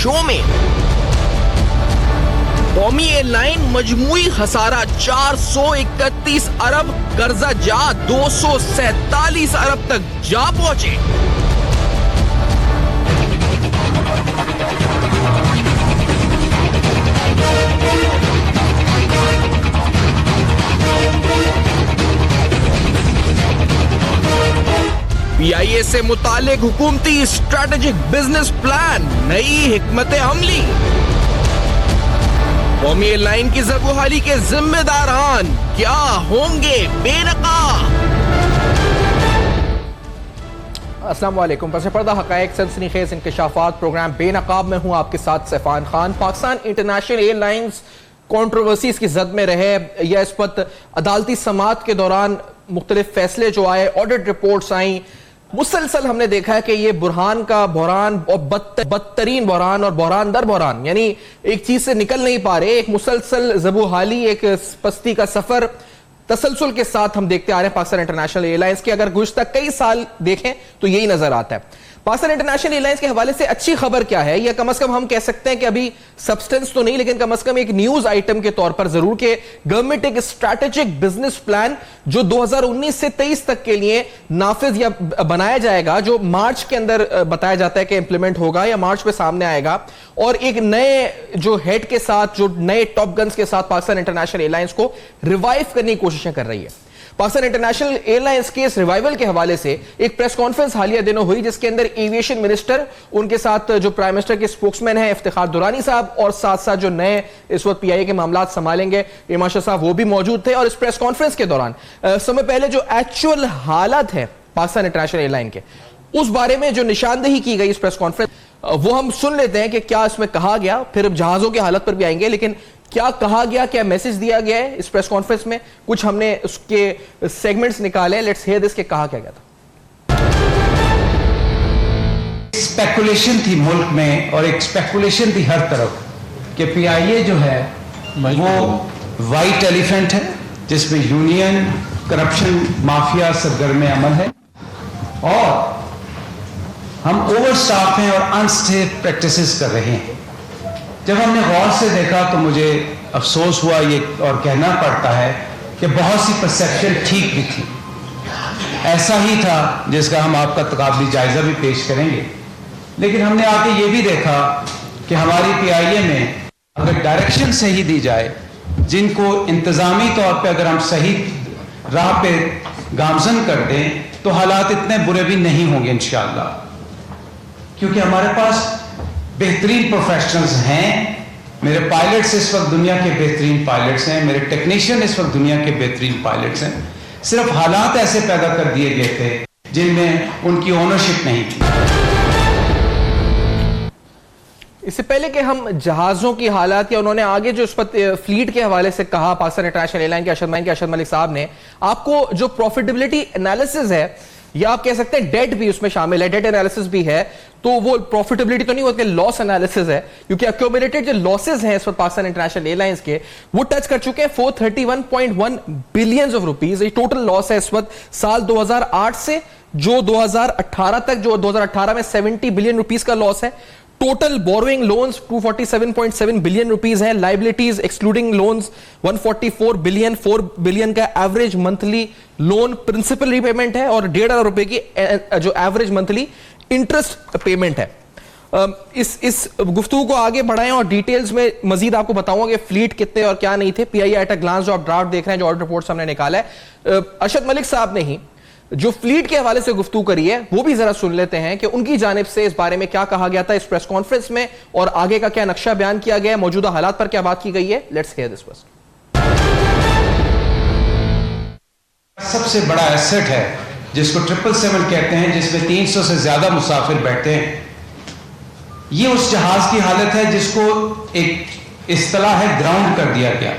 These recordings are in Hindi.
शो में। कौमी एयरलाइन मजमूई खसारा 431 अरब, कर्जा जा 247 अरब तक जा पहुंचे। PIA से मुतालिक हुकूमती स्ट्रेटेजिक बिजनेस प्लान, नई हिकमत अमली। कौमी एयरलाइन की ज़ब्त-ए-हाली के जिम्मेदारान क्या होंगे बेनकाब? अस्सलाम वालेकुम। पस पर्दा हक़ाइक़ सनसनीखेज़ इंकशाफात प्रोग्राम बेनकाब में हूँ आपके साथ Saifan Khan. Pakistan international airlines controversies की जद में रहे या इस पर अदालती समाअत के दौरान मुख्तलिफ फैसले जो आए, ऑडिट रिपोर्ट्स आई, मुसलसल हमने देखा है कि ये बुरहान का बहरान और बदतरीन बहरान और बहरान दर बहरान, यानी एक चीज से निकल नहीं पा रहे। एक मुसलसल ज़ब्त-ए-हाली, एक पस्ती का सफर तसलसल के साथ हम देखते आ रहे हैं पाकिस्तान इंटरनेशनल एयरलाइंस के। अगर गुज़श्ता कई साल देखें तो यही नजर आता है। पाकिस्तान इंटरनेशनल एयरलाइंस के हवाले से अच्छी खबर क्या है, या कम से कम हम कह सकते हैं कि अभी सब्सटेंस तो नहीं, लेकिन कम से कम एक न्यूज आइटम के तौर पर जरूर कि गवर्नमेंट एक स्ट्रैटेजिक बिजनेस प्लान जो 2019 से 23 तक के लिए नाफिज या बनाया जाएगा, जो मार्च के अंदर बताया जाता है कि इंप्लीमेंट होगा या मार्च में सामने आएगा, और एक नए जो हेड के साथ, जो नए टॉप गन्स के साथ पाकिस्तान इंटरनेशनल एयरलाइंस को रिवाइव करने की कोशिशें कर रही है। पाकिस्तान इंटरनेशनल एयरलाइंस के इस रिवाइवल के हवाले से एक प्रेस कॉन्फ्रेंस हालिया दिनों हुई, जिसके अंदर एविएशन मिनिस्टर, उनके साथ जो प्राइम मिनिस्टर के स्पोक्समैन हैं इफ्तिखार दुरानी साहब, और साथ साथ जो नए इस वक्त PIA के मामला संभालेंगे इमाम शाह साहब, वो भी मौजूद थे। और इस प्रेस कॉन्फ्रेंस के दौरान समय पहले जो एक्चुअल हालात है पाकिस्तान इंटरनेशनल एयरलाइन के, उस बारे में जो निशानदेही की गई इस प्रेस कॉन्फ्रेंस, वो हम सुन लेते हैं कि क्या इसमें कहा गया। फिर जहाजों की हालत पर भी आएंगे, लेकिन क्या कहा गया, क्या मैसेज दिया गया है इस प्रेस कॉन्फ्रेंस में, कुछ हमने उसके सेगमेंट्स निकाले। लेट्स हियर दिस के कहा क्या गया था। स्पेकुलेशन थी मुल्क में, और एक स्पेकुलेशन थी हर तरफ कि PIA जो है वो वाइट एलिफेंट है, जिसमें यूनियन, करप्शन, माफिया सरगर्म अमल है, और हम ओवर स्टाफ हैं और अनस्टेफ प्रैक्टिसेस कर रहे हैं। जब हमने गौर से देखा तो मुझे अफसोस हुआ ये, और कहना पड़ता है कि बहुत सी परसेप्शन ठीक भी थी। ऐसा ही था जिसका हम आपका तकाबली जायजा भी पेश करेंगे। लेकिन हमने आके ये भी देखा कि हमारी PIA में अगर डायरेक्शन सही दी जाए, जिनको इंतजामी तौर पे अगर हम सही राह पे गामजन कर दें, तो हालात इतने बुरे भी नहीं होंगे इंशाअल्लाह। क्योंकि हमारे पास बेहतरीन प्रोफेशनल्स हैं। मेरे पायलट्स इस वक्त दुनिया के बेहतरीन पायलट्स हैं, मेरे टेक्नीशियन इस वक्त दुनिया के बेहतरीन पायलट्स हैं। सिर्फ हालात ऐसे पैदा कर दिए गए थे जिनमें उनकी ओनरशिप नहीं थी। इससे पहले कि हम जहाजों की हालात, या उन्होंने आगे जो इस पर फ्लीट के हवाले से कहा पाकिस्तान इंटरनेशनल एयरलाइन के अरशद मलिक साहब ने, आपको जो प्रॉफिटेबिलिटी एनालिसिस है, या आप कह सकते हैं डेट भी उसमें शामिल है, डेट एनालिसिस भी है, तो वो प्रॉफिटेबिलिटी तो नहीं होती, लॉस एनालिसिस है, क्योंकि एक्यूमुलेटेड जो लॉसेस हैं इस वक्त पाकिस्तान इंटरनेशनल एयरलाइंस के, वो टच कर चुके हैं 431.1 बिलियन ऑफ रुपीज। ये टोटल लॉस है इस वक्त साल 2008 से जो 2018 तक, जो 2018 में 70 बिलियन रुपीज का लॉस है। Total borrowing loans 247.7 billion rupees है, liabilities excluding loans 144 billion, 4 billion का average monthly loan principal repayment है, और 1,500 रुपए की जो एवरेज मंथली इंटरेस्ट पेमेंट है। इस गुफ्तगू को आगे बढ़ाएं और डिटेल्स में मजीद आपको बताऊंगा कि फ्लीट कितने और क्या नहीं थे। PIA एट अ ग्लांस जो आप ड्राफ्ट देख रहे हैं, जो ऑडिट रिपोर्ट हमने निकाला है, अरशद मलिक साहब ने ही जो फ्लीट के हवाले से गुफ्तगू करी है, वो भी जरा सुन लेते हैं कि उनकी जानिब से इस बारे में क्या कहा गया था इस प्रेस कॉन्फ्रेंस में, और आगे का क्या नक्शा बयान किया गया है, मौजूदा हालात पर क्या बात की गई है। Let's hear this first. सबसे बड़ा एसेट है जिसको 777 कहते हैं, जिसमें 300 से ज्यादा मुसाफिर बैठते हैं, ये उस जहाज की हालत है जिसको एक इस्तिलाह है ग्राउंड कर दिया गया।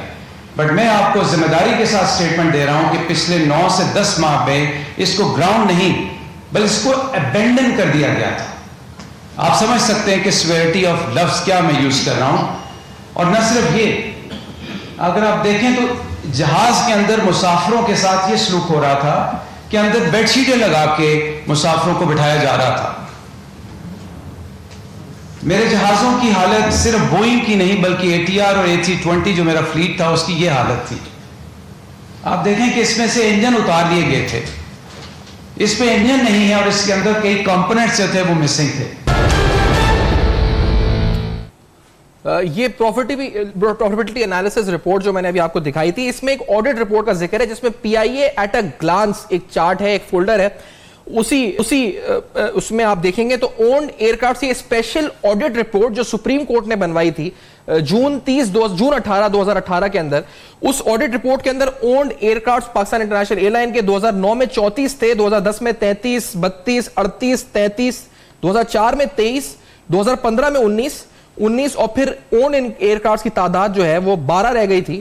बट मैं आपको जिम्मेदारी के साथ स्टेटमेंट दे रहा हूं कि पिछले 9 से 10 माह में इसको ग्राउंड नहीं बल्कि इसको अबेंडन कर दिया गया था। आप समझ सकते हैं कि सिवियरिटी ऑफ लफ्ज क्या मैं यूज कर रहा हूं। और न सिर्फ ये, अगर आप देखें तो जहाज के अंदर मुसाफिरों के साथ ये सलूक हो रहा था कि अंदर बेडशीटें लगा के मुसाफिरों को बिठाया जा रहा था। मेरे जहाज़ों की हालत सिर्फ बोइंग की नहीं बल्कि ATR और A320 जो मेरा फ्लीट था उसकी ये हालत थी। आप देखें कि इसमें से इंजन उतार लिए गए थे, इसमें इंजन नहीं है और इसके अंदर कई कंपोनेंट्स जो थे वो मिसिंग थे। ये प्रॉफिटेबिलिटी एनालिसिस रिपोर्ट जो मैंने अभी आपको दिखाई थी, इसमें एक ऑडिट रिपोर्ट का जिक्र है जिसमें PIA एट अ ग्लांस एक चार्ट है, एक फोल्डर है, उसमें आप देखेंगे तो ओन्ड एयरक्राफ्ट की स्पेशल ऑडिट रिपोर्ट जो सुप्रीम कोर्ट ने बनवाई थी जून 18 2018 के अंदर, उस ऑडिट रिपोर्ट के अंदर owned aircraft Pakistan international airline के 2009 में 34 थे, 2010 में 33, 32, 38, 33, 2004 में 23, 2015 में 19 और फिर ओन एयरक्राफ्ट की तादाद जो है वो 12 रह गई थी।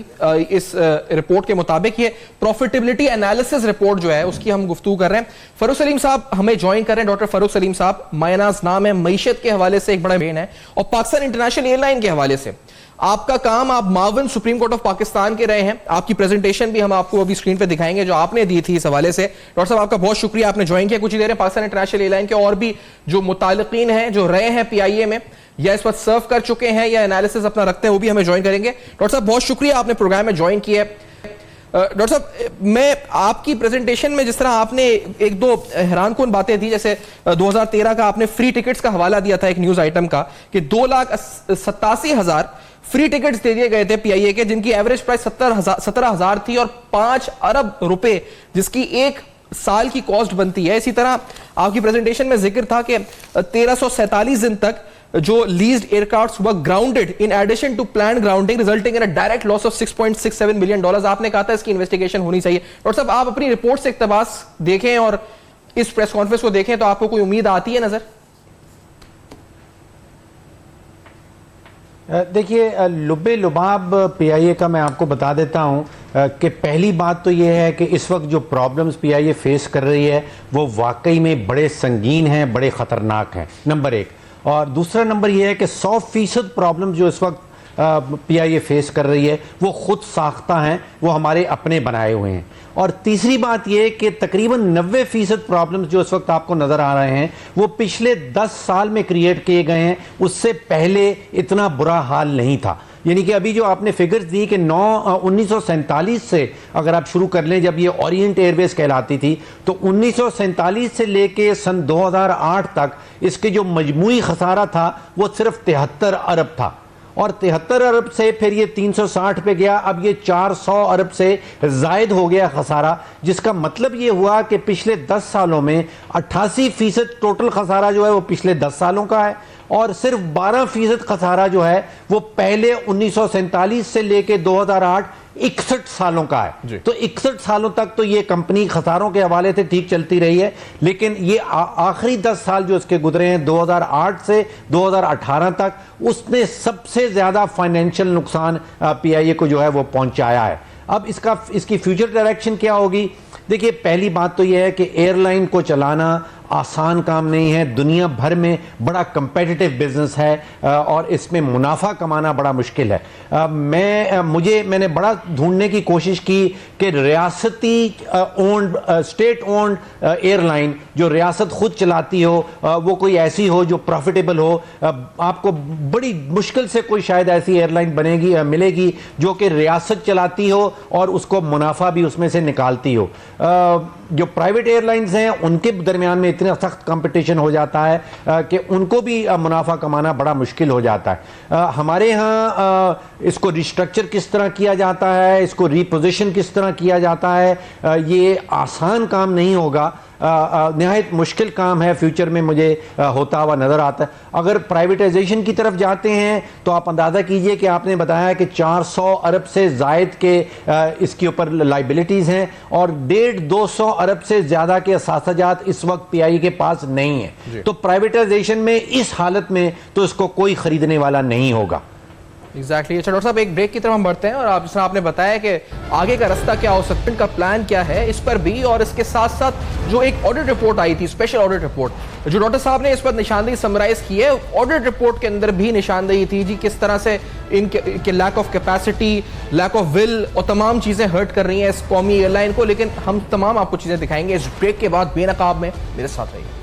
इस रिपोर्ट के मुताबिक ये प्रॉफिटेबिलिटी एनालिसिस रिपोर्ट जो है उसकी हम गुफ्तगू कर रहे हैं। फरूख सलीम साहब हमें ज्वाइन कर रहे हैं। डॉक्टर फरूख सलीम साहब, मायनाज नाम है, मईशत के हवाले से एक बड़ा मेन है और पाकिस्तान इंटरनेशनल एयरलाइन के हवाले से आपका काम, आप मावन सुप्रीम कोर्ट ऑफ पाकिस्तान के रहे हैं। आपकी प्रेजेंटेशन भी हम आपको अभी स्क्रीन पे दिखाएंगे जो आपने दी थी इस हवाले से। डॉक्टर साहब आपका बहुत शुक्रिया, आपने ज्वाइन किया कुछ ही देर में। पाकिस्तान इंटरनेशनल एयरलाइन के और भी जो मुतालिकीन हैं जो रहे हैं PIA में या इस वक्त सर्व कर चुके हैं या एनालिसिस अपना रखते हैं वो भी हमें ज्वाइन करेंगे। डॉक्टर साहब बहुत शुक्रिया, आपने प्रोग्राम में ज्वाइन किया। डॉक्टर साहब, मैं आपकी प्रेजेंटेशन में जिस तरह आपने एक दो हैरानकुन बातें थी, जैसे 2013 का आपने फ्री टिकट्स का हवाला दिया था एक न्यूज आइटम का कि 2,87,000 फ्री टिकट्स दे दिए गए थे PIA के, जिनकी एवरेज प्राइस 17,000 थी और 5 अरब रुपए जिसकी एक साल की कॉस्ट बनती है। इसी तरह आपकी प्रेजेंटेशन में जिक्र था कि 1347 दिन तक जो leased aircrafts were grounded in addition to planned grounding resulting in a direct loss of $6.67 million. आपने कहा था इसकी इन्वेस्टिगेशन होनी चाहिए। डॉक्टर साहब, आप अपनी रिपोर्ट से इक्तबास देखें और इस प्रेस कॉन्फ्रेंस को देखें तो आपको कोई उम्मीद आती है नजर? देखिए, लुब्बे लुबाब PIA का मैं आपको बता देता हूं कि पहली बात तो यह है कि इस वक्त जो प्रॉब्लम्स PIA फेस कर रही है वो वाकई में बड़े संगीन हैं, बड़े ख़तरनाक हैं, नंबर एक। और दूसरा नंबर यह है कि 100% प्रॉब्लम जो इस वक्त PIA फेस कर रही है वो खुद साख्ता हैं, वो हमारे अपने बनाए हुए हैं। और तीसरी बात यह कि तकरीबन 90% प्रॉब्लम्स जो इस वक्त आपको नज़र आ रहे हैं वो पिछले 10 साल में क्रिएट किए गए हैं, उससे पहले इतना बुरा हाल नहीं था। यानी कि अभी जो आपने फिगर्स दी कि 1947 से अगर आप शुरू कर लें, जब ये ओरिएंट एयरवेज कहलाती थी, तो 1947 से लेके सन 2008 तक इसके जो मजमूई खसारा था वो सिर्फ 73 अरब था और 73 अरब से फिर ये 360 पे गया, अब ये 400 अरब से जायद हो गया खसारा, जिसका मतलब ये हुआ कि पिछले 10 सालों में 88% टोटल खसारा जो है वो पिछले 10 सालों का है और सिर्फ 12% खसारा जो है वो पहले 1947 से लेके 2008 61 सालों का है। तो 61 सालों तक तो ये कंपनी खसारों के हवाले से ठीक चलती रही है, लेकिन ये आखिरी 10 साल जो इसके गुजरे हैं 2008 से 2018 तक, उसने सबसे ज्यादा फाइनेंशियल नुकसान PIA को जो है वो पहुंचाया है। अब इसकी फ्यूचर डायरेक्शन क्या होगी? देखिए, पहली बात तो यह है कि एयरलाइन को चलाना आसान काम नहीं है, दुनिया भर में बड़ा कंपेटिटिव बिजनेस है और इसमें मुनाफा कमाना बड़ा मुश्किल है। मैंने बड़ा ढूंढने की कोशिश की कि रियासती ओन्ड, स्टेट ओन्ड एयरलाइन जो रियासत खुद चलाती हो वो कोई ऐसी हो जो प्रॉफिटेबल हो। आपको बड़ी मुश्किल से कोई शायद ऐसी एयरलाइन मिलेगी जो कि रियासत चलाती हो और उसको मुनाफा भी उसमें से निकालती हो। जो प्राइवेट एयरलाइंस हैं उनके दरमियान में इतना सख्त कंपटीशन हो जाता है कि उनको भी मुनाफा कमाना बड़ा मुश्किल हो जाता है। हमारे यहाँ इसको रिस्ट्रक्चर किस तरह किया जाता है, इसको रिपोजिशन किस तरह किया जाता है, ये आसान काम नहीं होगा, निहायत मुश्किल काम है, फ्यूचर में मुझे होता हुआ नज़र आता है। अगर प्राइवेटाइजेशन की तरफ जाते हैं तो आप अंदाज़ा कीजिए कि आपने बताया कि 400 अरब से ज़ायद के इसके ऊपर लाइबिलिटीज़ हैं और 150-200 अरब से ज़्यादा के असासाजात इस वक्त PIA के पास नहीं है। तो प्राइवेटाइजेशन में इस हालत में तो इसको कोई ख़रीदने वाला नहीं होगा। एग्जैक्टली। अच्छा डॉक्टर साहब, एक ब्रेक की तरफ हम बढ़ते हैं और आप जिसमें आपने बताया कि आगे का रास्ता क्या हो सकता है, इनका प्लान क्या है, इस पर भी, और इसके साथ साथ जो एक ऑडिट रिपोर्ट आई थी, स्पेशल ऑडिट रिपोर्ट जो डॉक्टर साहब ने इस पर निशानदेही समराइज की है, ऑडिट रिपोर्ट के अंदर भी निशानदेही थी जी किस तरह से इनके lack of capacity, lack of will और तमाम चीजें हर्ट कर रही हैं इस कौमी एयरलाइन को। लेकिन हम तमाम आपको चीजें दिखाएंगे इस ब्रेक के बाद बेनकाब में। मेरे साथ रहिए।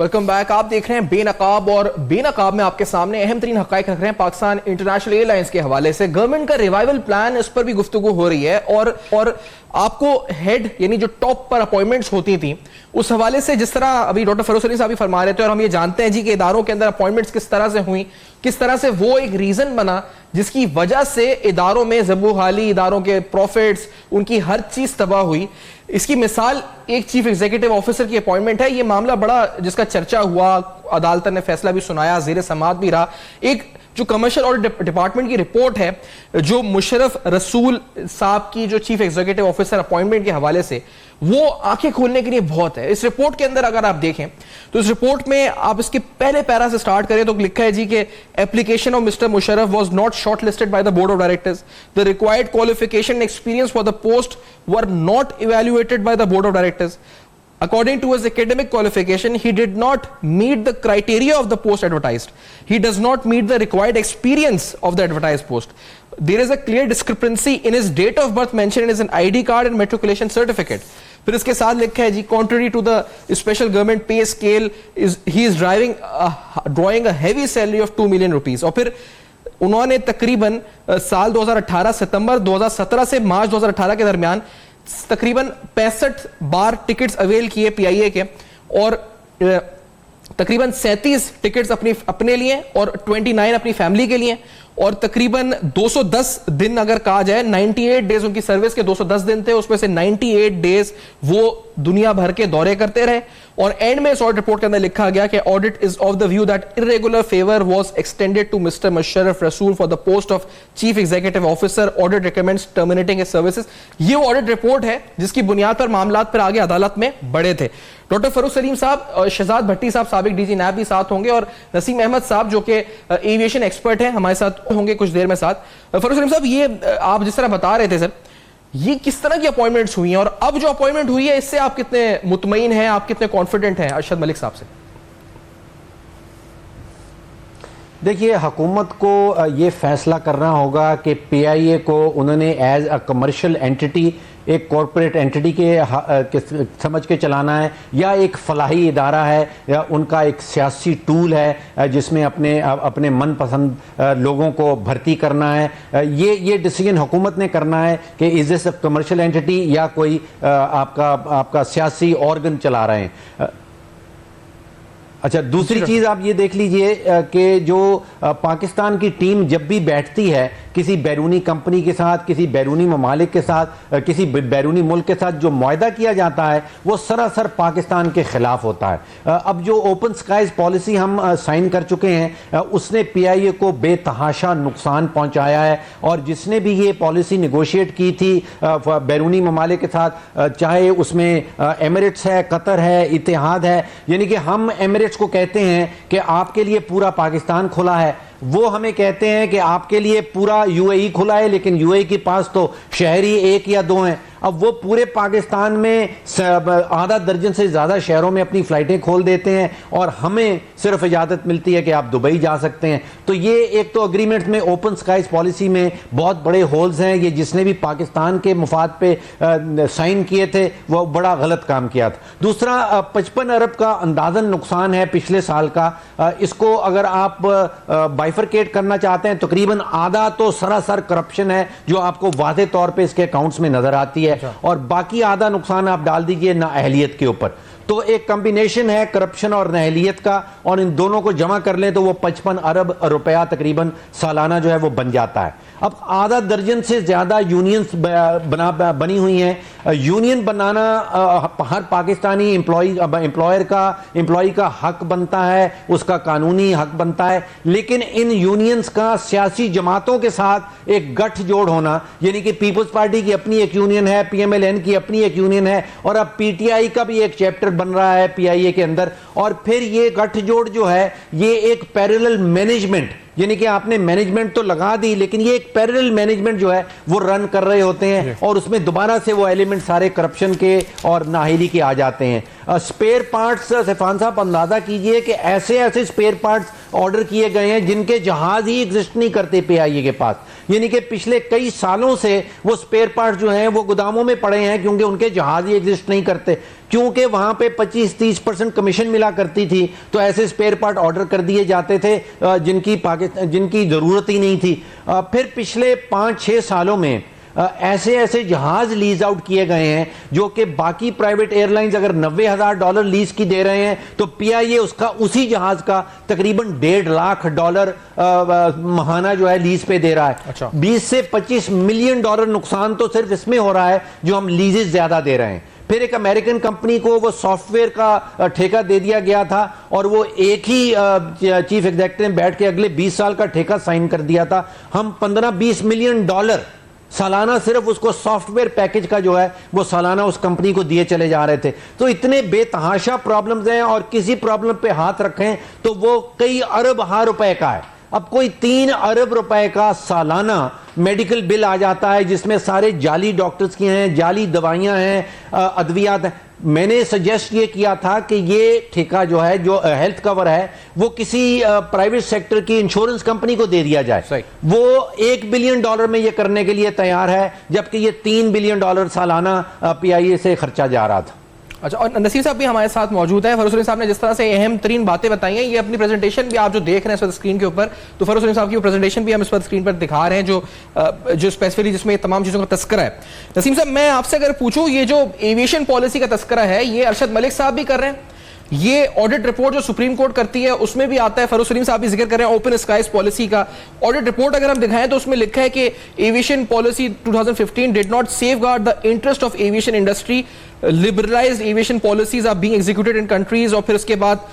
Welcome back. आप देख रहे हैं बेनकाब, और बेनकाब में आपके सामने अहम तरीन हकाइक रख रहे हैं पाकिस्तान इंटरनेशनल एयरलाइंस के हवाले से। गवर्नमेंट का रिवाइवल प्लान, इस पर भी गुफ्तगू हो रही है, और आपको हेड यानी जो टॉप पर अपॉइंटमेंट्स होती थी उस हवाले से, जिस तरह अभी डॉक्टर फरोज सलीम साहब भी फरमा रहे थे, और हम ये जानते हैं जी कि इदारों के अंदर अपॉइंटमेंट्स किस तरह से हुई, किस तरह से वो एक रीजन बना जिसकी वजह से इदारों में ज़बूहाली, इदारों के प्रॉफिट्स, उनकी हर चीज तबाह हुई। इसकी मिसाल एक चीफ एग्जीक्यूटिव ऑफिसर की अपॉइंटमेंट है। ये मामला बड़ा जिसका चर्चा हुआ, अदालत ने फैसला भी सुनाया, ज़ेर समाअत भी रहा। एक जो कमर्शियल ऑडिट डिपार्टमेंट की रिपोर्ट है, जो मुशर्रफ रसूल साहब की जो चीफ एग्जीक्यूटिव ऑफिसर अपॉइंटमेंट के हवाले से, वो आंखें खोलने के लिए बहुत है। इस रिपोर्ट के अंदर अगर आप देखें तो इस रिपोर्ट में आप इसके पहले पैरा से स्टार्ट करें तो लिखा है जी कि application of mister Musharraf was not shortlisted by the board of directors, the required qualification and experience for the post were not evaluated by the board of directors. According to his academic qualification, he did not meet the criteria of the post advertised. He does not meet the required experience of the advertised post. There is a clear discrepancy in his date of birth mentioned in his ID card and matriculation certificate. फिर इसके साथ लिखा है जी, contrary to the special government pay scale, he is drawing a heavy salary of 2 million rupees. और फिर उन्होंने तकरीबन साल 2018 सितंबर 2017 से मार्च 2018 के दरमियान तकरीबन 65 बार टिकट्स अवेल किए पीआईए के, और तकरीबन 37 टिकट्स अपने लिए और 29 अपनी फैमिली के लिए, और तकरीबन 210 दिन अगर कहा जाए, 98 डेज उनकी सर्विस के 210 दिन थे, उसमें से 98 डेज वो दुनिया भर के दौरे करते रहे। और एंड में इस ऑडिट रिपोर्ट के अंदर लिखा गया कि audit is of the view that irregular favour was extended to mister Musharraf Rasool for the post of chief executive officer, audit recommends terminating his services. ये ऑडिट रिपोर्ट है जिसकी बुनियाद पर मामला फिर आगे अदालत में बढ़े थे। डॉक्टर फरूख सलीम साहब, शहजाद भट्टी साहब साबिक डीजी नैब भी साथ होंगे, और नसीम अहमद साहब जो कि एविएशन एक्सपर्ट हैं हमारे साथ होंगे कुछ देर में साथ। फरूख सलीम साहब, ये आप जिस तरह बता रहे थे सर, ये किस तरह की अपॉइंटमेंट्स हुई हैं, और अब जो अपॉइंटमेंट हुई है इससे आप कितने मुतमईन हैं, आप कितने कॉन्फिडेंट हैं अरशद मलिक साहब से? देखिए, हुकूमत को ये फैसला करना होगा कि पीआईए को उन्होंने एज अ कमर्शियल एंटिटी, एक कॉरपोरेट एंटिटी के समझ के चलाना है, या एक फलाही इदारा है, या उनका एक सियासी टूल है जिसमें अपने मनपसंद लोगों को भर्ती करना है। ये डिसीजन हुकूमत ने करना है कि is this a commercial entity या कोई आपका सियासी ऑर्गन चला रहे हैं। अच्छा, दूसरी चीज़ आप ये देख लीजिए कि जो पाकिस्तान की टीम जब भी बैठती है किसी बैरूनी कंपनी के साथ, किसी बैरूनी ममालिक के साथ, किसी बैरूनी मुल्क के साथ, जो मुआहदा किया जाता है वो सरासर पाकिस्तान के खिलाफ होता है। अब जो ओपन स्काइज पॉलिसी हम साइन कर चुके हैं, उसने पीआईए को बेतहाशा नुकसान पहुंचाया है, और जिसने भी ये पॉलिसी निगोशिएट की थी बैरूनी ममालिक के साथ, चाहे उसमें एमिरेट्स है, कतर है, इत्तेहाद है, यानी कि हम एमिरेट्स को कहते हैं कि आपके लिए पूरा पाकिस्तान खुला है, वो हमें कहते हैं कि आपके लिए पूरा यूएई खुला है, लेकिन यूएई के पास तो शहरी 1 या 2 हैं। अब वो पूरे पाकिस्तान में आधा दर्जन से ज़्यादा शहरों में अपनी फ़्लाइटें खोल देते हैं, और हमें सिर्फ इजाज़त मिलती है कि आप दुबई जा सकते हैं। तो ये एक तो एग्रीमेंट में, ओपन स्काइज पॉलिसी में बहुत बड़े होल्स हैं। ये जिसने भी पाकिस्तान के मुफाद पे साइन किए थे वो बड़ा गलत काम किया था। दूसरा, 55 अरब का अंदाज़न नुकसान है पिछले साल का। इसको अगर आप बाइफरकेट करना चाहते हैं, तकरीबन आधा तो सरासर करप्शन है जो आपको वाज़े तौर पर इसके अकाउंट्स में नज़र आती है, और बाकी आधा नुकसान आप डाल दीजिए नाअहलियत के ऊपर। तो एक कॉम्बिनेशन है करप्शन और नाअहलियत का, और इन दोनों को जमा कर लें तो वो 55 अरब रुपया तकरीबन सालाना जो है वो बन जाता है। अब आधा दर्जन से ज़्यादा यूनियंस बनी हुई हैं। यूनियन बनाना हर पाकिस्तानी एम्प्लॉय का हक बनता है, उसका कानूनी हक बनता है, लेकिन इन यूनियंस का सियासी जमातों के साथ एक गठजोड़ होना, यानी कि पीपल्स पार्टी की अपनी एक यूनियन है, पीएमएलएन की अपनी एक यूनियन है, और अब पीटीआई का भी एक चैप्टर बन रहा है पीआईए के अंदर, और फिर ये गठजोड़ जो है ये एक पैरेलल मैनेजमेंट, यानी कि आपने मैनेजमेंट तो लगा दी, लेकिन ये एक पैरेलल मैनेजमेंट जो है वो रन कर रहे होते हैं, और उसमें दोबारा से वो एलिमेंट सारे करप्शन के और नाहिली के आ जाते हैं। स्पेयर पार्ट्स, सैफान साहब अंदाजा कीजिए कि ऐसे स्पेयर पार्ट्स ऑर्डर किए गए हैं जिनके जहाज ही एग्जिस्ट नहीं करते पीआईए के पास। यानी कि पिछले कई सालों से वो स्पेयर पार्ट जो हैं वो गोदामों में पड़े हैं, क्योंकि उनके जहाज ही एग्जिस्ट नहीं करते, क्योंकि वहां पे 25-30% कमीशन मिला करती थी, तो ऐसे स्पेयर पार्ट ऑर्डर कर दिए जाते थे जिनकी जरूरत ही नहीं थी। फिर पिछले 5-6 सालों में ऐसे ऐसे जहाज लीज आउट किए गए हैं जो कि बाकी प्राइवेट एयरलाइंस अगर $90,000 लीज की दे रहे हैं, तो पीआईए उसका उसी जहाज का तकरीबन $1.5 लाख महाना जो है लीज पे दे रहा है। अच्छा। 20 से $25 मिलियन नुकसान तो सिर्फ इसमें हो रहा है जो हम लीजेस ज्यादा दे रहे हैं। फिर एक अमेरिकन कंपनी को वो सॉफ्टवेयर का ठेका दे दिया गया था और वो एक ही चीफ एग्जीक्यूटिव ने बैठ के अगले 20 साल का ठेका साइन कर दिया था। हम $15-20 मिलियन सालाना सिर्फ उसको सॉफ्टवेयर पैकेज का जो है वो सालाना उस कंपनी को दिए चले जा रहे थे। तो इतने बेतहाशा प्रॉब्लम्स हैं और किसी प्रॉब्लम पे हाथ रखें तो वो कई अरब रुपए का है। अब कोई 3 अरब रुपए का सालाना मेडिकल बिल आ जाता है जिसमें सारे जाली डॉक्टर्स की हैं, जाली दवाइयां हैं, अद्वियात हैं। मैंने सजेस्ट ये किया था कि ये ठेका जो है, जो हेल्थ कवर है, वो किसी प्राइवेट सेक्टर की इंश्योरेंस कंपनी को दे दिया जाए। वो $1 बिलियन में ये करने के लिए तैयार है, जबकि ये $3 बिलियन सालाना पीआईए से खर्चा जा रहा था। अच्छा, और नसीम साहब भी हमारे साथ मौजूद है। फरूख सलीम साहब ने जिस तरह से अहम तरीन बातें बताई हैं, ये अपनी प्रेजेंटेशन भी आप जो देख रहे हैं इस वक्त स्क्रीन के ऊपर, तो फरूख सलीम साहब की प्रेजेंटेशन भी हम इस वक्त स्क्रीन पर दिखा रहे हैं जो स्पेसिफिकली जिसमें तमाम चीज़ों का तस्करा है। नसीम साहब, मैं आपसे अगर पूछूं, ये जो एविएशन पॉलिसी का तस्करा है ये अरशद मलिक साहब भी कर रहे हैं, ये ऑडिट रिपोर्ट जो सुप्रीम कोर्ट करती है उसमें भी आता है, फरूख सलीम साहब भी जिक्र कर रहे हैं ओपन स्काइज पॉलिसी का। ऑडिट रिपोर्ट अगर हम दिखाएं तो उसमें लिखा है कि aviation policy 2015 did not safeguard the interest of aviation industry, liberalised aviation policies are being executed in countries. और फिर उसके बाद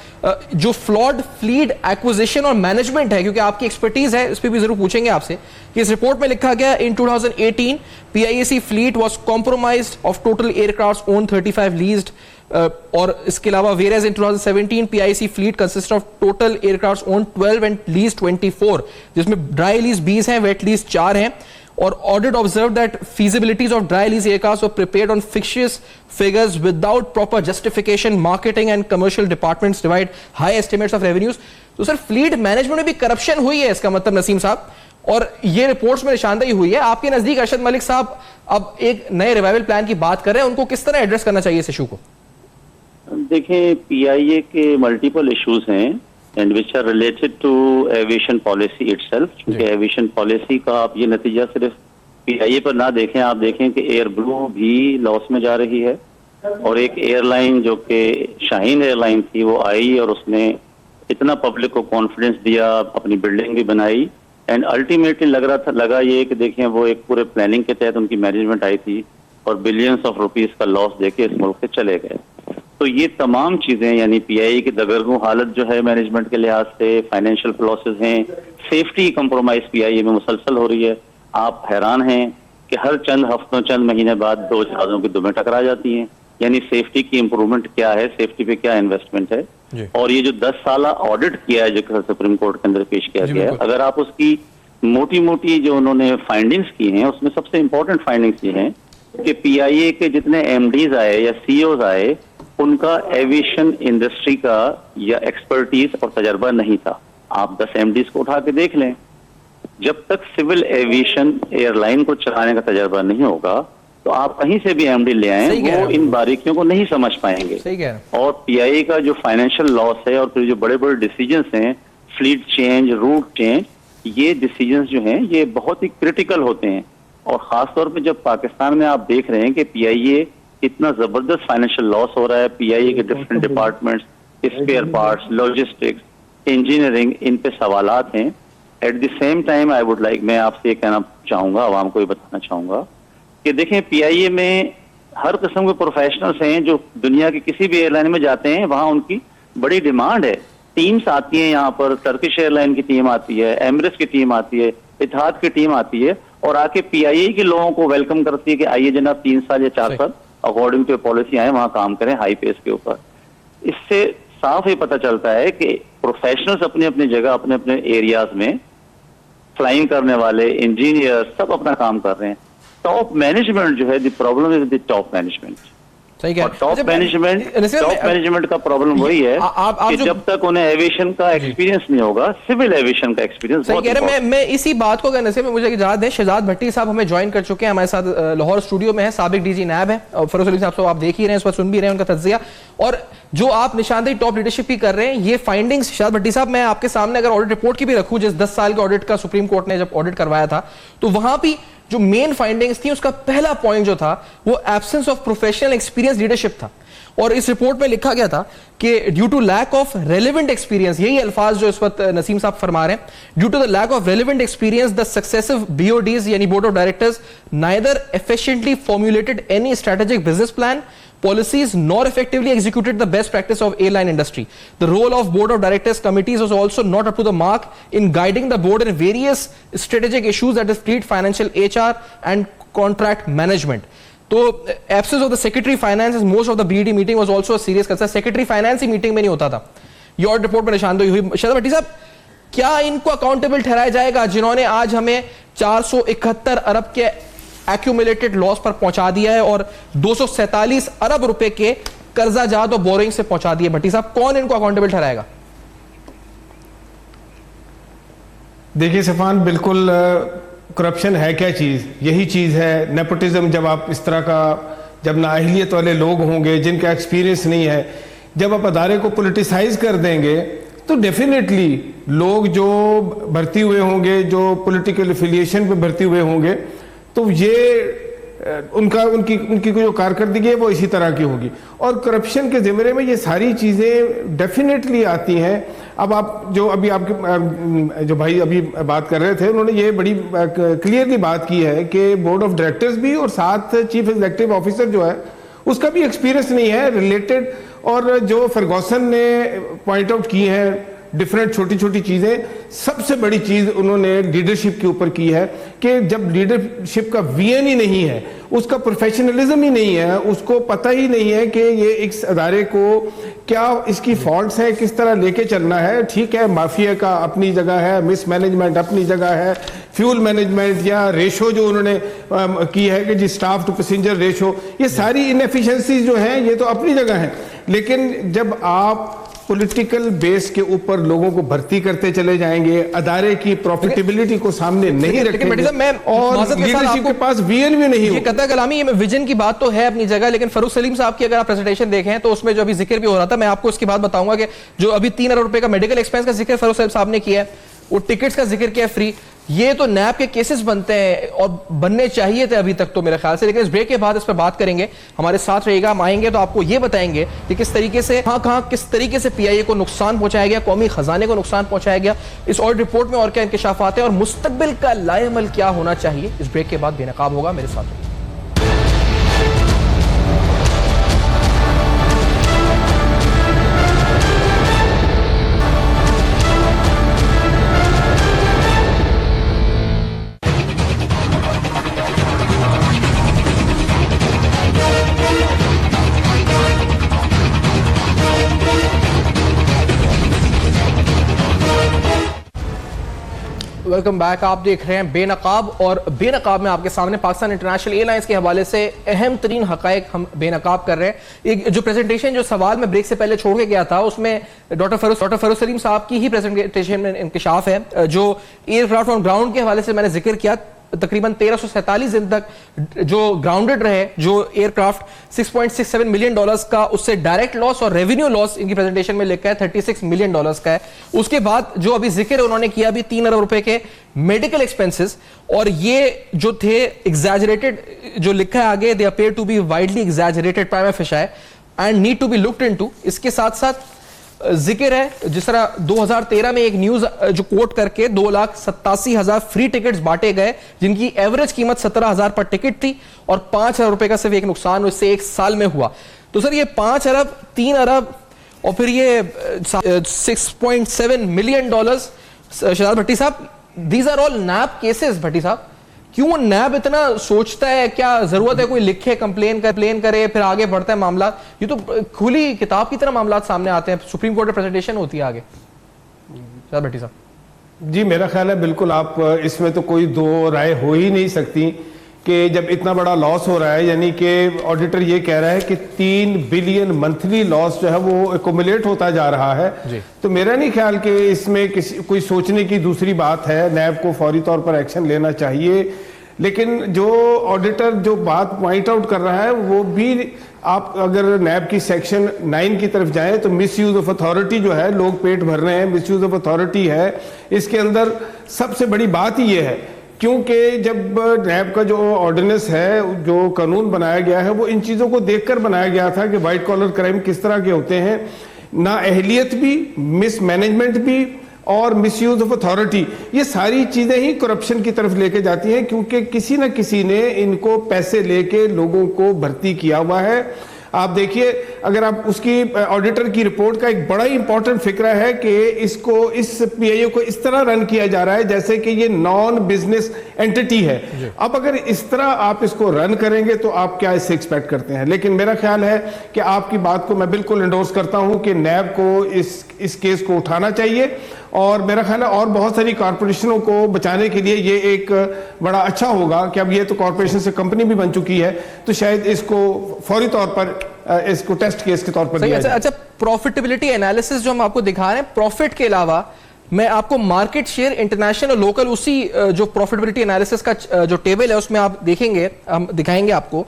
जो फ्लॉड फ्लीट एक्विजिशन और मैनेजमेंट है, क्योंकि आपकी एक्सपर्टीज है, इस पर भी जरूर पूछेंगे आपसे कि इस रिपोर्ट में लिखा गया इन 2018 PIAC fleet was compromised of total aircrafts owned 35 leased, और इसके अलावा whereas in 2017 PIAC fleet consisted of total aircrafts owned 12 and leased 24, जिसमें dry lease 20 हैं, wet lease 4 हैं। और audit observed that feasibilities of dry lease aircrafts were prepared on fictitious figures without proper justification. Marketing and commercial departments divide high estimates of revenues. तो सर फ्लीट मैनेजमेंट में भी करप्शन हुई है, इसका मतलब नसीम साहब, और ये रिपोर्ट्स में निशानदेही हुई है। आपके नजदीक अरशद मलिक साहब अब एक नए रिवाइवल प्लान की बात कर रहे हैं, उनको किस तरह एड्रेस करना चाहिए इस इशू को? देखें, पीआईए के मल्टीपल इश्यूज हैं and which are related to aviation policy itself. क्योंकि एविएशन पॉलिसी का आप ये नतीजा सिर्फ पीआईए पर ना देखें, आप देखें कि एयर ब्लू भी लॉस में जा रही है, और एक एयरलाइन जो कि शाहीन एयरलाइन थी वो आई और उसने इतना पब्लिक को कॉन्फिडेंस दिया, अपनी बिल्डिंग भी बनाई, एंड अल्टीमेटली लगा ये कि देखें वो एक पूरे प्लानिंग के तहत उनकी मैनेजमेंट आई थी और बिलियंस ऑफ रुपीस का लॉस देके इस मुल्क से चले गए। तो ये तमाम चीजें यानी पीआईए की दगरगू हालत जो है मैनेजमेंट के लिहाज से, फाइनेंशियल लॉसेस हैं, सेफ्टी कंप्रोमाइज पीआईए में मुसलसल हो रही है। आप हैरान हैं कि हर चंद हफ्तों चंद महीने बाद 2 जहाजों की दुमें टकरा जाती हैं। यानी सेफ्टी की इंप्रूवमेंट क्या है, सेफ्टी पे क्या इन्वेस्टमेंट है। और ये जो 10 साल ऑडिट किया है जो सुप्रीम कोर्ट के अंदर पेश किया गया है, अगर आप उसकी मोटी मोटी जो उन्होंने फाइंडिंग्स की हैं उसमें सबसे इंपॉर्टेंट फाइंडिंग्स ये हैं कि पीआईए के जितने एमडीज आए या सीईओज आए उनका एविएशन इंडस्ट्री का या एक्सपर्टीज और तजर्बा नहीं था। आप 10 एमडीज को उठा के देख लें, जब तक सिविल एविएशन एयरलाइन को चलाने का तजर्बा नहीं होगा तो आप कहीं से भी एमडी ले आए वो इन बारीकियों को नहीं समझ पाएंगे। और पीआईए का जो फाइनेंशियल लॉस है और फिर जो बड़े बड़े डिसीजंस हैं, फ्लीट चेंज, रूट चेंज, ये डिसीजंस जो हैं ये बहुत ही क्रिटिकल होते हैं। और खासतौर पे जब पाकिस्तान में आप देख रहे हैं कि पीआईए इतना जबरदस्त फाइनेंशियल लॉस हो रहा है, पीआईए के different departments, spare parts, logistics, engineering, इन पे सवालात हैं। At the same time I would like, मैं आपसे ये कहना चाहूंगा, आवाम को ये बताना चाहूंगा कि देखें पीआईए में हर किस्म के प्रोफेशनल्स हैं जो दुनिया की किसी भी एयरलाइन में जाते हैं, वहां उनकी बड़ी डिमांड है। टीम्स आती हैं यहाँ पर, टर्किश एयरलाइन की टीम आती है, एमिरेट्स की टीम आती है, इत्तेहाद की टीम आती है और आके पीआईए के लोगों को वेलकम करती है कि आइए जनाब 3 साल या 4 साल अकॉर्डिंग टू पॉलिसी आए वहां काम करें हाई पेस के ऊपर। इससे साफ ही पता चलता है कि प्रोफेशनल्स अपनी अपनी जगह, अपने अपने एरियाज में, फ्लाइंग करने वाले, इंजीनियर, सब अपना काम कर रहे हैं। टॉप मैनेजमेंट जो है, the problem is the top management. सही कह और टॉप मैनेजमेंट का प्रॉब्लम वही है कि जब तक उन्हें एविएशन का एक्सपीरियंस नहीं होगा, सिविल एविएशन का एक्सपीरियंस सही कह रहे हैं। मैं इसी बात को कहने से मुझे इजाजत है, शहजाद भट्टी साहब हमें ज्वाइन कर चुके हैं, हमारे साथ लाहौर स्टूडियो में है, साबिक डीजी नैब है, और फरोज अली साहब आप देख ही रहे हैं, इस वक्त सुन भी रहे हैं उनका तज्जिया, और जो आप निशानदेही टॉप लीडरशिप की कर रहे हैं, ये फाइंडिंग्स शहजाद भट्टी साहब मैं आपके सामने अगर ऑडिट रिपोर्ट की भी रखूं, जिस 10 साल के ऑडिट का सुप्रीम कोर्ट ने जब ऑडिट करवाया था, तो वहां भी जो मेन फाइंडिंग्स थी उसका पहला पॉइंट जो था वो absence of professional experience leadership था। और इस रिपोर्ट में लिखा गया था कि due to lack of relevant experience, यही अल्फाज जो इस वक्त नसीम साहब फरमा रहे हैं, due to the lack of relevant experience the successive BODs यानी board of directors neither efficiently formulated any strategic business plan policies nor effectively executed the best practice of airline industry. The role of board of directors committees was also not up to the mark in guiding the board in various strategic issues, that is fleet, financial, HR and contract management. तो absence of the secretary finance as most of the BD meeting was also a serious concern. secretary finance he meeting में नहीं होता था, ये और रिपोर्ट में निशानदेही हुई। शहजाद भट्टी साहब, क्या इनको अकाउंटेबल ठहराया जाएगा जिन्होंने आज हमें 471 अरब के एक्यूमुलेटेड लॉस पर पहुंचा दिया है और 247 अरब रुपए के कर्जा जात और बोरिंग से पहुंचा दिए? भट्टी साहब, कौन इनको अकाउंटेबल ठहराएगा? देखिए सफान, बिल्कुल करप्शन है क्या चीज, यही चीज है नेपोटिज्म। जब आप इस तरह का, जब नाअहलियत वाले लोग होंगे जिनका एक्सपीरियंस नहीं है, जब आप अदारे को पोलिटिसाइज कर देंगे तो डेफिनेटली लोग जो भर्ती हुए होंगे, जो पॉलिटिकल एफिलिएशन पे भर्ती हुए होंगे, तो ये उनकी जो कारकर्दगी है वो इसी तरह की होगी। और करप्शन के ज़िम्मे में ये सारी चीज़ें डेफिनेटली आती हैं। अब आप जो अभी आपके जो भाई अभी बात कर रहे थे, उन्होंने ये बड़ी क्लियरली बात की है कि बोर्ड ऑफ डायरेक्टर्स भी और साथ चीफ एग्जीक्यूटिव ऑफिसर जो है उसका भी एक्सपीरियंस नहीं है रिलेटेड। और जो फर्गूसन ने पॉइंट आउट की है डिफरेंट छोटी छोटी चीजें, सबसे बड़ी चीज उन्होंने लीडरशिप के ऊपर की है कि जब लीडरशिप का VN ही नहीं है, उसका प्रोफेशनलिज्म ही नहीं है, उसको पता ही नहीं है कि ये इस अदारे को क्या इसकी फॉल्ट्स हैं, किस तरह लेके चलना है। ठीक है, माफिया का अपनी जगह है, मिस मैनेजमेंट अपनी जगह है, फ्यूल मैनेजमेंट या रेशो जो उन्होंने की है कि जी स्टाफ टू पैसेंजर रेशो, ये सारी इनएफिशिएंसीज जो हैं ये तो अपनी जगह है। लेकिन जब आप पॉलिटिकल बेस के ऊपर लोगों को भर्ती करते चले जाएंगे, अदारे की प्रॉफिटेबिलिटी को सामने नहीं रखेंगे और लीडरशिप के पास VN भी नहीं, ये कतई कलामी, ये विजन की बात तो है अपनी जगह, लेकिन फरूख सलीम साहब की अगर आप प्रेजेंटेशन देखें तो उसमें जो अभी जिक्र भी हो रहा था, मैं आपको उसकी बात बताऊंगा कि जो अभी 3 अरब रुपए का मेडिकल एक्सपेंस का जिक्र फरूख साहब ने किया है, वो टिकट्स का जिक्र किया फ्री, ये तो नैब के केसेस बनते हैं और बनने चाहिए थे अभी तक तो मेरे ख्याल से। लेकिन इस ब्रेक के बाद इस पर बात करेंगे, हमारे साथ रहेगा, हम आएंगे तो आपको ये बताएंगे कि किस तरीके से कहां किस तरीके से PIA को नुकसान पहुंचाया गया, कौमी खजाने को नुकसान पहुंचाया गया, इस ऑडिट रिपोर्ट में और क्या इंकशाफात है और मुस्तकबिल का लाएअमल क्या होना चाहिए। इस ब्रेक के बाद बेनकाब होगा, मेरे साथ। वेलकम बैक, आप देख रहे हैं बेनकाब, और बेनकाब में आपके सामने पाकिस्तान इंटरनेशनल एयरलाइंस के हवाले से अहम तरीन हकायक हम बेनकाब कर रहे हैं। एक जो प्रेजेंटेशन जो सवाल में ब्रेक से पहले छोड़ के गया था, उसमें डॉक्टर फरोज सलीम साहब की ही प्रेजेंटेशन में इंकशाफ है। जो एयरक्राफ्ट ऑन ग्राउंड के हवाले से मैंने जिक्र किया, तकरीबन 1347 दिन तक जो ग्राउंडेड रहे जो एयरक्राफ्ट, $6.67 मिलियन का उससे डायरेक्ट लॉस और रेवेन्यू लॉस इनकी प्रेजेंटेशन में लिखा है $36 मिलियन का है। उसके बाद जो अभी जिक्र उन्होंने किया अभी 3 अरब रुपए के मेडिकल एक्सपेंसेस, और ये जो थे एग्जैजरेटेड, जो लिखा है आगे, they appear to be widely exaggerated prima facie and need to be looked into. इसके साथ साथ जिक्र है जिस तरह 2013 में एक न्यूज जो कोट करके 2,87,000 फ्री टिकट्स बांटे गए, जिनकी एवरेज कीमत 17,000 पर टिकट थी, और 5 अरब रुपए का सिर्फ एक नुकसान उससे 1 साल में हुआ। तो सर ये 5 अरब, 3 अरब और फिर ये $6.7 million, Shahzad Bhatti sahab, these are all NAB cases. Bhatti sahab, क्यों नैब इतना सोचता है, क्या जरूरत है कोई लिखे, कंप्लेन करे, फिर आगे बढ़ता है मामला? ये तो खुली किताब की तरह मामला सामने आते हैं, सुप्रीम कोर्ट में प्रेजेंटेशन होती है आगे। भट्टी साहब जी, मेरा ख्याल है बिल्कुल आप इसमें तो कोई दो राय हो ही नहीं सकती कि जब इतना बड़ा लॉस हो रहा है, यानी कि ऑडिटर ये कह रहा है कि 3 बिलियन मंथली लॉस जो है वो एक्युमुलेट होता जा रहा है, तो मेरा नहीं ख्याल कि इसमें कोई सोचने की दूसरी बात है। नैब को फौरी तौर पर एक्शन लेना चाहिए। लेकिन जो ऑडिटर जो बात पॉइंट आउट कर रहा है वो भी, आप अगर नैब की सेक्शन 9 की तरफ जाएं तो मिस यूज ऑफ अथॉरिटी जो है, लोग पेट भर रहे हैं, मिस यूज ऑफ अथॉरिटी है। इसके अंदर सबसे बड़ी बात ये है क्योंकि जब नैब का जो ऑर्डिनेंस है, जो कानून बनाया गया है, वो इन चीज़ों को देखकर बनाया गया था कि वाइट कॉलर क्राइम किस तरह के होते हैं, ना अहलियत भी, मिसमैनेजमेंट भी और मिसयूज ऑफ अथॉरिटी, ये सारी चीजें ही करप्शन की तरफ लेके जाती हैं क्योंकि किसी न किसी ने इनको पैसे लेके लोगों को भर्ती किया हुआ है। आप देखिए, अगर आप उसकी ऑडिटर की रिपोर्ट का एक बड़ा ही इंपॉर्टेंट फिक्रा है कि इसको, इस पीआईए को इस तरह रन किया जा रहा है जैसे कि ये नॉन बिजनेस एंटिटी है। अब अगर इस तरह आप इसको रन करेंगे तो आप क्या इससे एक्सपेक्ट करते हैं? लेकिन मेरा ख्याल है कि आपकी बात को मैं बिल्कुल एंडोर्स करता हूं कि नैब को इस केस को उठाना चाहिए और मेरा ख्याल है और बहुत सारी कॉरपोरेशनों को बचाने के लिए ये एक बड़ा अच्छा होगा कि अब ये तो कॉरपोरेशन से कंपनी भी बन चुकी है, तो शायद इसको फौरी तौर पर इसको टेस्ट केस के तौर पर दिया जाए। अच्छा, प्रॉफिटेबिलिटी एनालिसिस जो हम आपको दिखा रहे हैं, प्रॉफिट के अलावा मैं आपको मार्केट शेयर, इंटरनेशनल और लोकल, उसी जो प्रॉफिटेबिलिटी एनालिसिस का जो टेबल है उसमें आप देखेंगे, हम दिखाएंगे आपको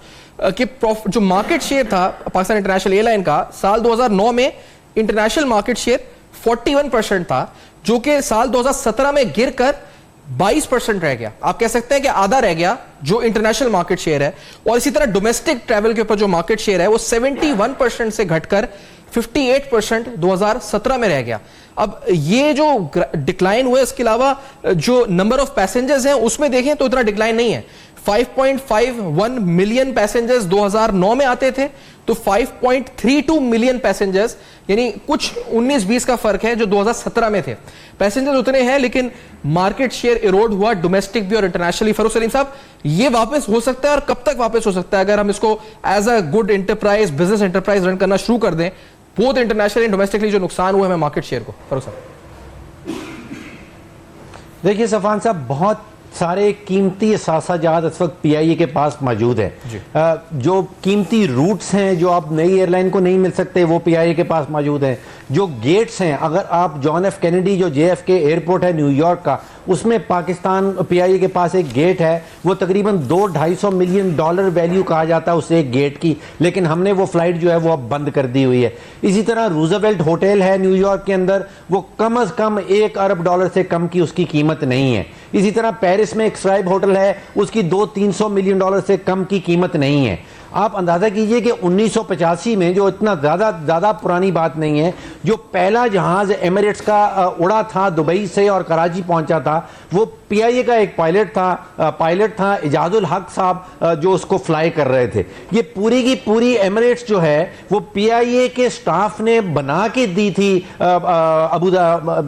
कि जो मार्केट शेयर था पाकिस्तान इंटरनेशनल एयरलाइन का, साल 2009 में इंटरनेशनल मार्केट शेयर 41% था, जो कि साल 2017 में गिरकर 22% रह गया। आप कह सकते हैं कि आधा रह गया जो इंटरनेशनल मार्केट शेयर है। और इसी तरह डोमेस्टिक ट्रैवल के ऊपर जो मार्केट शेयर है वो 71% से घटकर 58% 2017 में रह गया। अब ये जो डिक्लाइन हुआ है, इसके अलावा जो नंबर ऑफ पैसेंजर्स हैं उसमें देखें तो इतना डिक्लाइन नहीं है। 5.51 मिलियन पैसेंजर्स 2009 में आते थे तो 5.32 मिलियन पैसेंजर्स, यानी कुछ 19-20 का फर्क है, जो 2017 में थे। पैसेंजर्स उतने हैं लेकिन मार्केट शेयर इरोड हुआ, डोमेस्टिक भी और इंटरनेशनली। फरूख सलीम साहब, ये वापस हो सकता है और कब तक वापस हो सकता है अगर हम इसको as a good enterprise, business enterprise run करना शुरू कर दें, बोथ इंटरनेशनली एंड डोमेस्टिकली जो नुकसान हुआ है मार्केट शेयर को? फरूख साहब देखिए सफान साहब, बहुत सारे कीमती असासाजात इस वक्त पीआईए के पास मौजूद हैं। जो कीमती रूट्स हैं जो आप नई एयरलाइन को नहीं मिल सकते, वो पीआईए के पास मौजूद हैं। जो गेट्स हैं, अगर आप जॉन एफ कैनेडी, जो जेएफके एयरपोर्ट है न्यूयॉर्क का, उसमें पाकिस्तान पीआईए के पास एक गेट है, वो तकरीबन $200-250 मिलियन वैल्यू कहा जाता है उस एक गेट की, लेकिन हमने वो फ्लाइट जो है वो अब बंद कर दी हुई है। इसी तरह रूजवेल्ट होटल है न्यूयॉर्क के अंदर, वो कम से कम $1 अरब से कम की उसकी कीमत नहीं है। इसी तरह पेरिस में एक स्ट्राइब होटल है, उसकी $200-300 मिलियन से कम की कीमत नहीं है। आप अंदाजा कीजिए कि 1985 में, जो इतना ज़्यादा पुरानी बात नहीं है, जो पहला जहाज़ एमिरेट्स का उड़ा था दुबई से और कराची पहुंचा था, वो पीआईए का एक पायलट था इजाजुल हक साहब, जो उसको फ्लाई कर रहे थे। ये पूरी की पूरी एमिरेट्स जो है वो पीआईए के स्टाफ ने बना के दी थी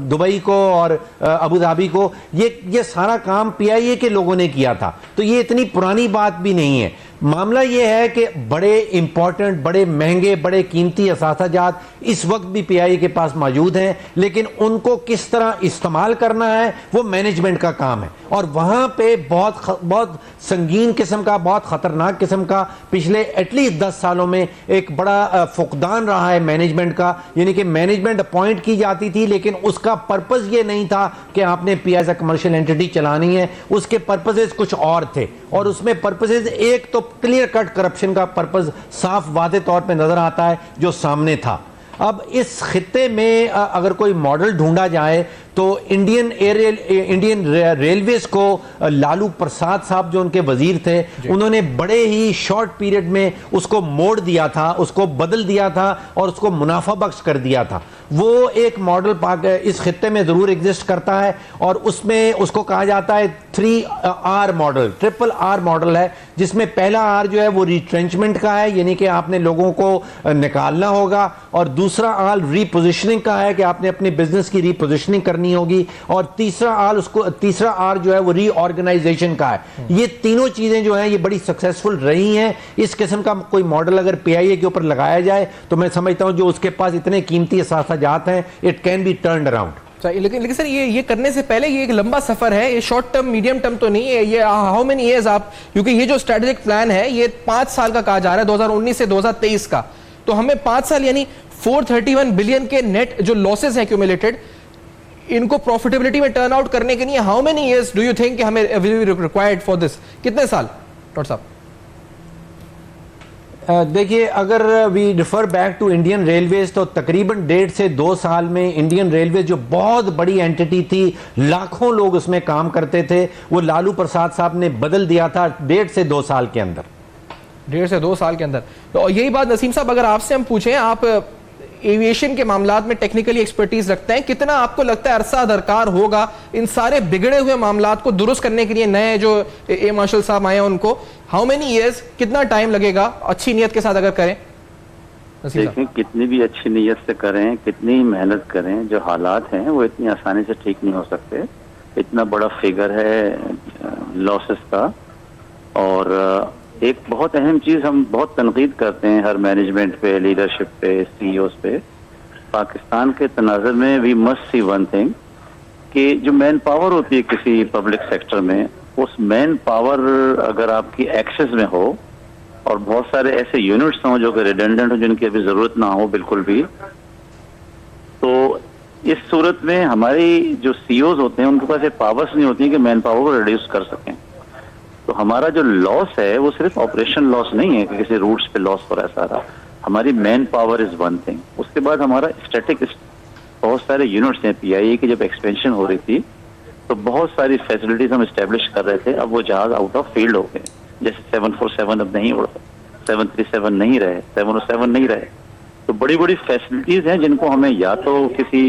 दुबई को और अबू धाबी को। ये सारा काम पीआईए के लोगों ने किया था, तो ये इतनी पुरानी बात भी नहीं है। मामला ये है कि बड़े इंपॉर्टेंट, बड़े महंगे, बड़े कीमती असासाजात इस वक्त भी पीआईए के पास मौजूद हैं, लेकिन उनको किस तरह इस्तेमाल करना है वो मैनेजमेंट का काम है। और वहां पे बहुत संगीन किस्म का, बहुत खतरनाक किस्म का पिछले एटलीस्ट 10 सालों में एक बड़ा फुकदान रहा है मैनेजमेंट का। यानी कि मैनेजमेंट अपॉइंट की जाती थी, लेकिन उसका पर्पस ये नहीं था कि आपने पीआईए एज कमर्शियल एंटिटी चलानी है, उसके पर्पसेस कुछ और थे। और उसमें पर्पसेस, एक तो क्लियर कट करप्शन का पर्पस साफ वादे तौर पे नजर आता है जो सामने था। अब इस खित्ते में अगर कोई मॉडल ढूंढा जाए तो इंडियन रेलवेज को लालू प्रसाद साहब जो उनके वजीर थे, उन्होंने बड़े ही शॉर्ट पीरियड में उसको मोड़ दिया था, उसको बदल दिया था और उसको मुनाफा बख्श कर दिया था। वो एक मॉडल इस खित्ते में जरूर एग्जिस्ट करता है और उसमें उसको कहा जाता है 3R model, triple R model है, जिसमें पहला R जो है वो रिट्रेंचमेंट का है, यानी कि आपने लोगों को निकालना होगा, और दूसरा R रीपोजिशनिंग का है कि आपने अपने बिजनेस की रीपोजिशनिंग करनी होगी, और तीसरा R जो है वो रीऑर्गेनाइजेशन का है। ये तीनों चीजें जो हैं ये बड़ी सक्सेसफुल रही हैं। इस किस्म का कोई मॉडल अगर पीआईए के ऊपर लगाया जाए तो मैं समझता हूं जो उसके पास इतने कीमती असासाजात हैं, it can be turned around. सही, लेकिन सर ये करने से पहले ये एक लंबा सफर है, ये शॉर्ट टर्म मीडियम टर्म तो नहीं है। ये हाउ मेनी इयर्स आप, क्योंकि ये जो स्ट्रेटेजिक प्लान है ये 5 साल का कहा जा रहा है, 2019 से 2023 का, तो हमें 5 साल यानी 431 बिलियन के नेट जो लॉसेस हैं एक्यूमुलेटेड, इनको प्रॉफिटेबिलिटी में टर्न आउट करने के लिए how many years do you think हमें रिक्वायर्ड फॉर दिस? कितने साल डॉक्टर साहब? देखिए, अगर we refer back to Indian railways तो तकरीबन 1.5 से 2 साल में इंडियन रेलवे जो बहुत बड़ी एंटिटी थी, लाखों लोग उसमें काम करते थे, वो लालू प्रसाद साहब ने बदल दिया था 1.5 से 2 साल के अंदर। 1.5 से 2 साल के अंदर। तो यही बात नसीम साहब, अगर आपसे हम पूछें, आप एविएशन के मामलात में टेक्निकली एक्सपर्टीज रखते हैं, कितना आपको लगता है अरसा दरकार होगा इन सारे बिगड़े हुए मामलात को दुरुस्त करने के लिए? नए जो ए मार्शल साहब आए हैं उनको हाउ मेनी इयर्स, कितना टाइम लगेगा अच्छी नीयत के साथ अगर करें? देखें, कितनी भी अच्छी नीयत से करें, कितनी मेहनत करें, जो हालात हैं वो इतनी आसानी से ठीक नहीं हो सकते। इतना बड़ा फिगर है लॉसेस का। और एक बहुत अहम चीज हम बहुत तनकीद करते हैं हर मैनेजमेंट पे, लीडरशिप पे, सीईओस पे। पाकिस्तान के तनाज़ुर में we must see one thing कि जो मैन पावर होती है किसी पब्लिक सेक्टर में, उस मैन पावर अगर आपकी एक्सेस में हो और बहुत सारे ऐसे यूनिट्स हों जो कि रिडेंडेंट हो, जिनकी अभी जरूरत ना हो बिल्कुल भी, तो इस सूरत में हमारी जो सीईओज होते हैं उनके पास एक पावर्स नहीं होती है कि मैन पावर को रिड्यूस कर सकें। तो हमारा जो लॉस है वो सिर्फ ऑपरेशन लॉस नहीं है कि किसी रूट्स पे लॉस हो रहा है सारा, हमारी man power is one thing. उसके बाद हमारा स्टैटिक बहुत सारे यूनिट्स हैं। पीआईए की जब एक्सपेंशन हो रही थी तो बहुत सारी फैसिलिटीज हम इस्टेब्लिश कर रहे थे, अब वो जहाज आउट ऑफ फील्ड हो गए। जैसे 747 अब नहीं उड़, 737 नहीं रहे, 707 नहीं रहे। तो बड़ी बड़ी फैसिलिटीज हैं जिनको हमें या तो किसी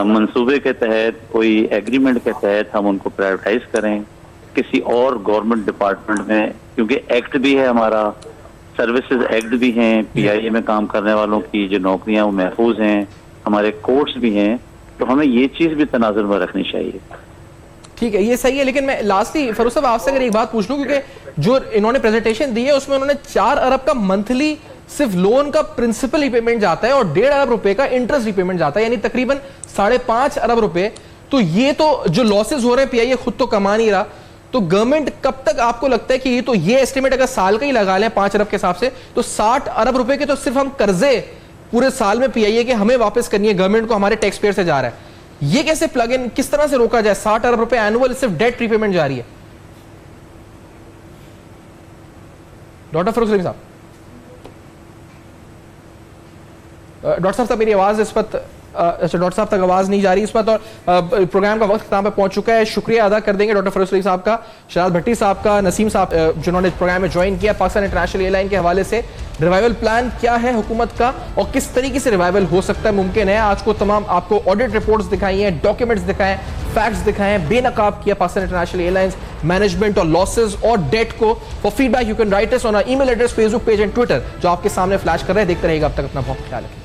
मंसूबे के तहत, कोई एग्रीमेंट के तहत हम उनको प्राइवेटाइज करें किसी और गवर्नमेंट डिपार्टमेंट में, क्योंकि एक्ट भी है हमारा, सर्विसेज एक्ट भी हैं, पीआईए में काम करने वालों की जो नौकरियां वो महफूज हैं, हमारे कोर्ट्स भी हैं। तो हमें ये चीज भी तनाजुर में रखनी चाहिए। ठीक है, ये सही है। लेकिन मैं लास्टली फरूख साहब आपसे अगर एक बात पूछ लूं, क्योंकि जो इन्होंने प्रेजेंटेशन दी है उसमें उन्होंने 4 अरब का मंथली सिर्फ लोन का प्रिंसिपल रिपेमेंट जाता है और 1.5 अरब रुपए का इंटरेस्ट रिपेमेंट जाता है, यानी तकरीबन 5.5 अरब रुपए। तो ये तो जो लॉसेज हो रहे हैं पीआईए खुद तो कमा नहीं रहा, तो गवर्नमेंट कब तक आपको लगता है कि ये एस्टिमेट अगर साल का ही लगा लें 5 अरब के हिसाब से, तो 60 अरब रुपए के तो सिर्फ हम कर्जे पूरे साल में पीआईए के हमें वापस करनी है, गवर्नमेंट को हमारे टैक्स पेयर से जा रहा है। ये कैसे प्लग इन, किस तरह से रोका जाए? 60 अरब रुपए एनुअल सिर्फ डेट रिपेमेंट जा रही है। डॉक्टर फरूख सलीम साहब, डॉक्टर साहब मेरी आवाज इस वक्त अच्छा डॉक्टर साहब तक आवाज नहीं जा रही इस वक्त, और प्रोग्राम का वक्त खत्म पे पहुंच चुका है। शुक्रिया अदा कर देंगे डॉक्टर फरूख सलीम साहब का, शराज भट्टी साहब का, नसीम साहब जिन्होंने प्रोग्राम में ज्वाइन किया। पाकिस्तान इंटरनेशनल एयरलाइन के हवाले से रिवाइवल प्लान क्या है हुकूमत का और किस तरीके से रिवाइवल हो सकता है, मुमकिन है। आज को तमाम आपको ऑडिट रिपोर्ट्स दिखाई हैं, डॉक्यूमेंट्स दिखाएं, फैक्ट्स दिखाएं, बेनकाब किया पाकिस्तान इंटरनेशनल एयरलाइंस मैनेजमेंट और लॉसेज और डेट को। For feedback you can write us on our email address, Facebook page and Twitter, जो आपके सामने फ्लैश कर रहे हैं। देखते रहिएगा, अब तक अपना बहुत ख्याल रखें।